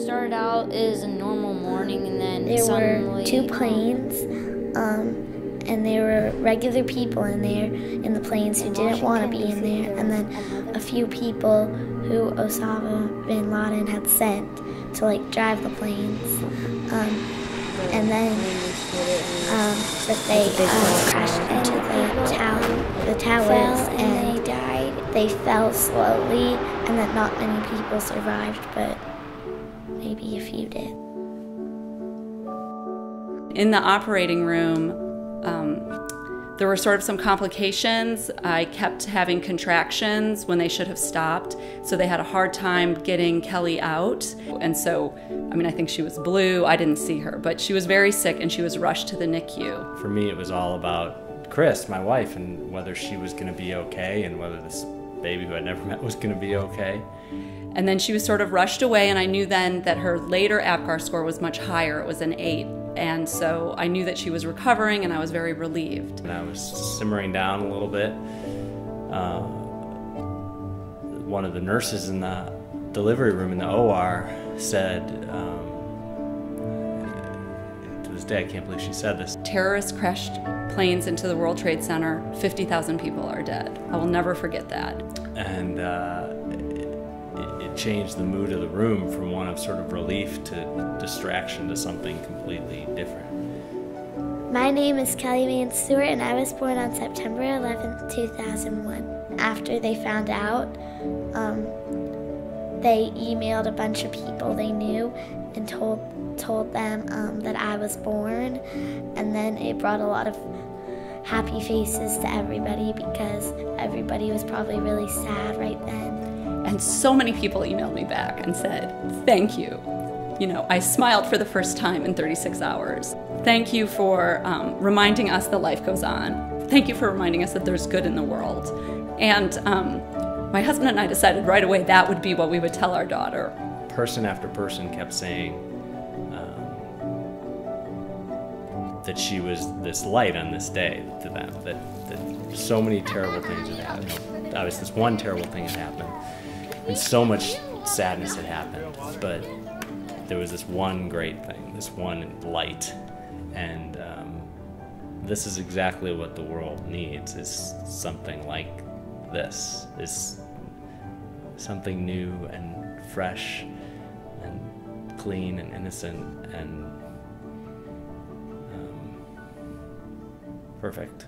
started out as a normal morning, and then there suddenly... were two planes, and there were regular people in there in the planes who didn't want to be in there, and then a few people who Osama bin Laden had sent to like drive the planes, and then that they crashed into the towers, and they died. They fell slowly, and that not many people survived, but maybe a few did. In the operating room, there were sort of some complications. I kept having contractions when they should have stopped, so they had a hard time getting Kelly out. And so, I mean, I think she was blue. I didn't see her, but she was very sick and she was rushed to the NICU. For me, it was all about Chris, my wife, and whether she was going to be okay and whether this baby who I'd never met was going to be okay. And then she was sort of rushed away, and I knew then that her later APGAR score was much higher. It was an 8. And so I knew that she was recovering, and I was very relieved. And I was simmering down a little bit. One of the nurses in the delivery room in the OR said, to this day I can't believe she said this. Terrorists crashed planes into the World Trade Center. 50,000 people are dead. I will never forget that. And it changed the mood of the room from one of sort of relief to distraction to something completely different. My name is Kelly Mann Stewart, and I was born on September 11th, 2001. After they found out, they emailed a bunch of people they knew and told them that I was born, and then it brought a lot of happy faces to everybody because everybody was probably really sad right then. And so many people emailed me back and said, thank you. You know, I smiled for the first time in 36 hours. Thank you for reminding us that life goes on. Thank you for reminding us that there's good in the world. And my husband and I decided right away that would be what we would tell our daughter. Person after person kept saying that she was this light on this day to them, that so many terrible things had happened. Obviously, this one terrible thing had happened, and so much sadness had happened, but there was this one great thing, this one light, and this is exactly what the world needs, is something like this, is something new and fresh and clean and innocent and perfect.